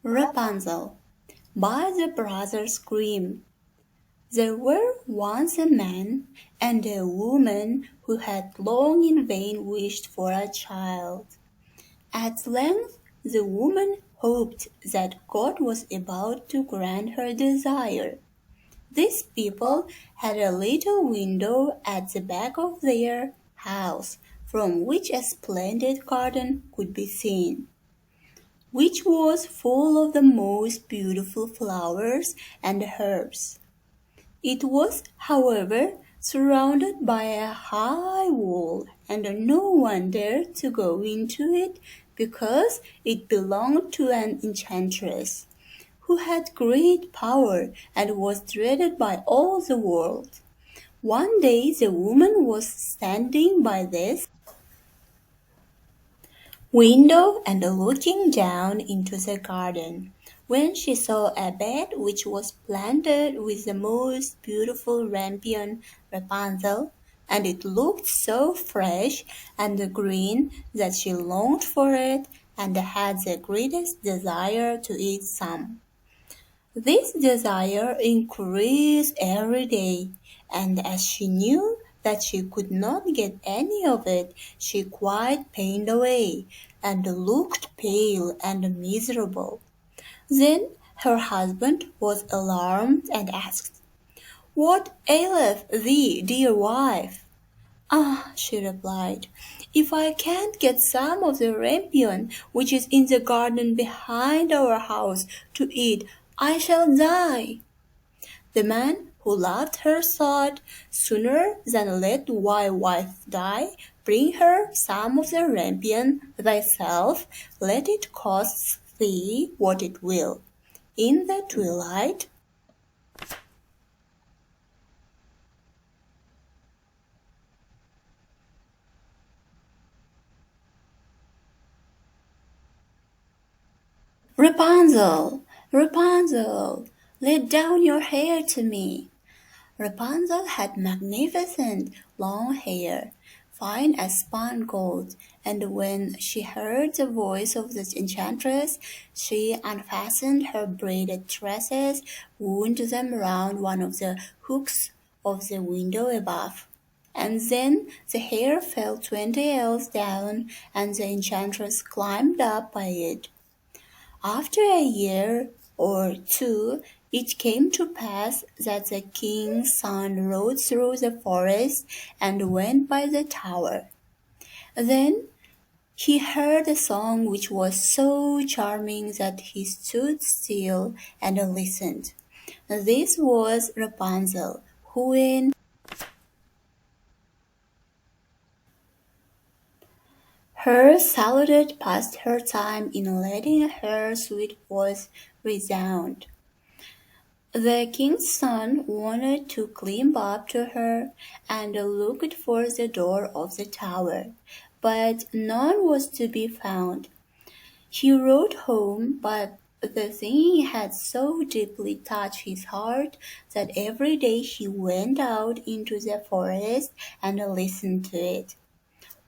Rapunzel by the Brothers Grimm. There were once a man and a woman who had long in vain wished for a child. At length the woman hoped that God was about to grant her desire. These people had a little window at the back of their house from which a splendid garden could be seen, which was full of the most beautiful flowers and herbs. It was, however, surrounded by a high wall, and no one dared to go into it because it belonged to an enchantress who had great power and was dreaded by all the world. One day the woman was standing by this window and looking down into the garden, when she saw a bed which was planted with the most beautiful rampion Rapunzel, and it looked so fresh and green that she longed for it and had the greatest desire to eat some. This desire increased every day, and as she knew that she could not get any of it, she quite pined away, and looked pale and miserable. Then her husband was alarmed and asked, "What aileth thee, dear wife?" "Ah," she replied, "if I can't get some of the rampion which is in the garden behind our house to eat, I shall die." The man who loved her thought, "Sooner than let thy wife die, bring her some of the rampion thyself, let it cost thee what it will." In the twilight, "Rapunzel, Rapunzel, let down your hair to me." Rapunzel had magnificent long hair, fine as spun gold, and when she heard the voice of the enchantress, she unfastened her braided tresses, wound them round one of the hooks of the window above, and then the hair fell 20 ells down, and the enchantress climbed up by it. After a year or two it came to pass that the king's son rode through the forest and went by the tower. Then he heard a song which was so charming that he stood still and listened. This was Rapunzel, who in her saluted passed her time in letting her sweet voice resound. The king's son wanted to climb up to her and looked for the door of the tower, but none was to be found. He rode home, but the singing had so deeply touched his heart that every day he went out into the forest and listened to it.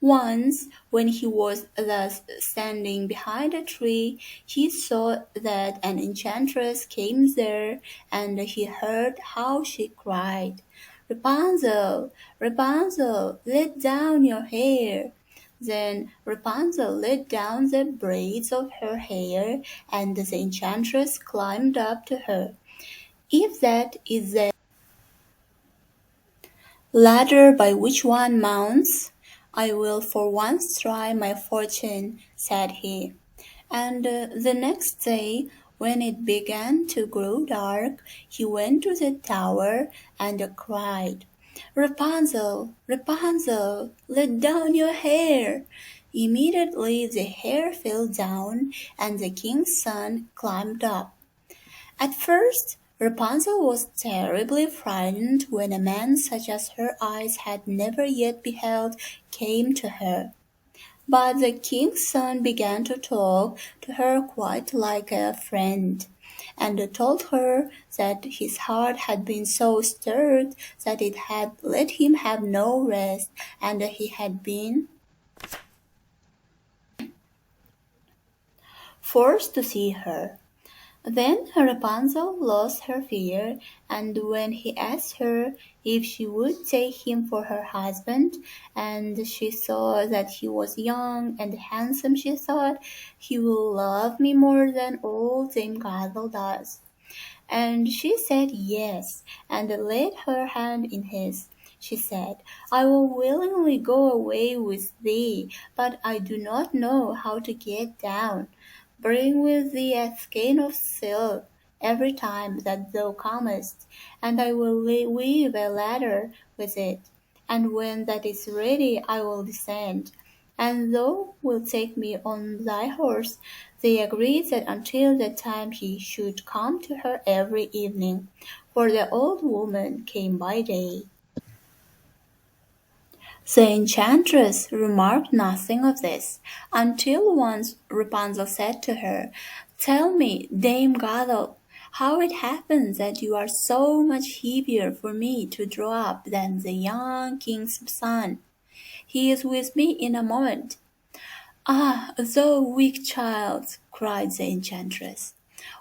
Once, when he was thus standing behind a tree, he saw that an enchantress came there, and he heard how she cried, "Rapunzel, Rapunzel, let down your hair." Then Rapunzel let down the braids of her hair, and the enchantress climbed up to her. "If that is the ladder by which one mounts, I will for once try my fortune," said he. And the next day, when it began to grow dark, he went to the tower and cried, "Rapunzel, Rapunzel, let down your hair." Immediately the hair fell down, and the king's son climbed up. At first Rapunzel was terribly frightened when a man such as her eyes had never yet beheld came to her. But the king's son began to talk to her quite like a friend, and told her that his heart had been so stirred that it had let him have no rest, and he had been forced to see her. Then Rapunzel lost her fear, and when he asked her if she would take him for her husband, and she saw that he was young and handsome, she thought, he will love me more than all Dame Gothel does. And she said yes, and laid her hand in his. She said, I will willingly go away with thee, but I do not know how to get down. Bring with thee a skein of silk every time that thou comest, and I will weave a ladder with it. And when that is ready, I will descend, and thou wilt take me on thy horse. They agreed that until that time he should come to her every evening, for the old woman came by day. The enchantress remarked nothing of this, until once Rapunzel said to her, Tell me, Dame Gothel, how it happens that you are so much heavier for me to draw up than the young king's son. He is with me in a moment. Ah, thou weak child, cried the enchantress,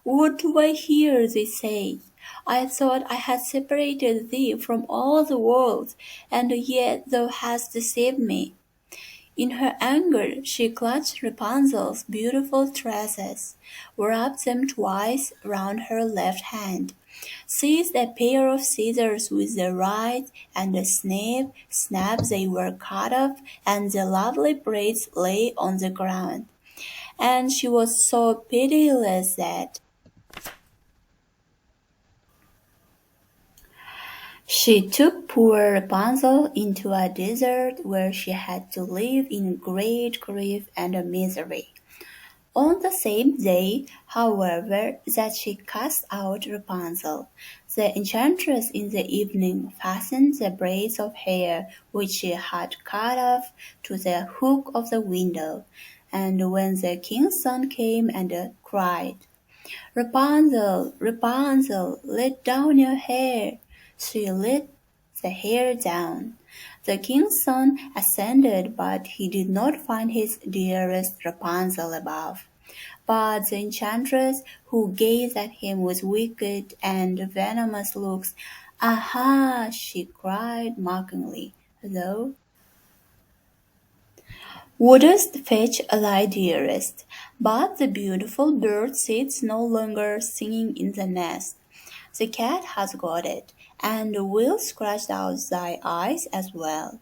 what do I hear thee say? I thought I had separated thee from all the world, and yet thou hast deceived me. In her anger she clutched Rapunzel's beautiful tresses, wrapped them twice round her left hand, seized a pair of scissors with the right, and snap they were cut off, and the lovely braids lay on the ground. And she was so pitiless that she took poor Rapunzel into a desert where she had to live in great grief and misery. On the same day, however, that she cast out Rapunzel, the enchantress in the evening fastened the braids of hair which she had cut off to the hook of the window, and when the king's son came and cried, Rapunzel, Rapunzel, let down your hair. She let the hair down. The king's son ascended, but he did not find his dearest Rapunzel above. But the enchantress, who gazed at him with wicked and venomous looks, Aha! She cried mockingly, thou wouldst fetch thy dearest, but the beautiful bird sits no longer singing in the nest. The cat has got it, and will scratch out thy eyes as well.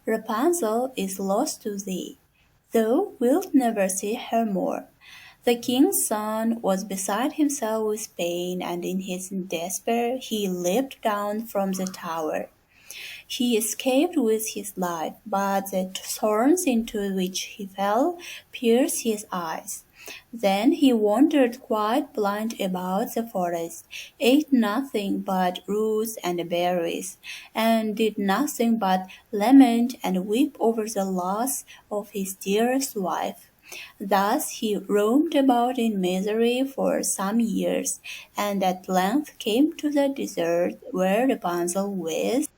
Rapunzel is lost to thee, thou wilt never see her more. The king's son was beside himself with pain, and in his despair he leaped down from the tower. He escaped with his life, but the thorns into which he fell pierced his eyes. Then he wandered quite blind about the forest, ate nothing but roots and berries, and did nothing but lament and weep over the loss of his dearest wife. Thus he roamed about in misery for some years, and at length came to the desert where Rapunzel with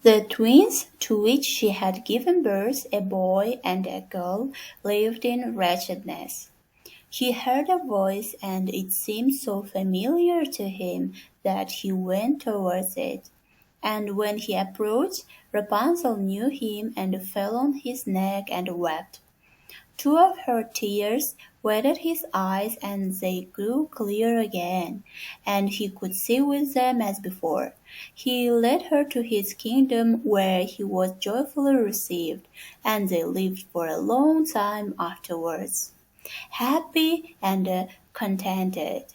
the twins, to which she had given birth, a boy and a girl, lived in wretchedness. He heard a voice, and it seemed so familiar to him that he went towards it. And when he approached, Rapunzel knew him and fell on his neck and wept. Two of her tears wetted his eyes, and they grew clear again, and he could see with them as before. He led her to his kingdom, where he was joyfully received, and they lived for a long time afterwards, happy and contented.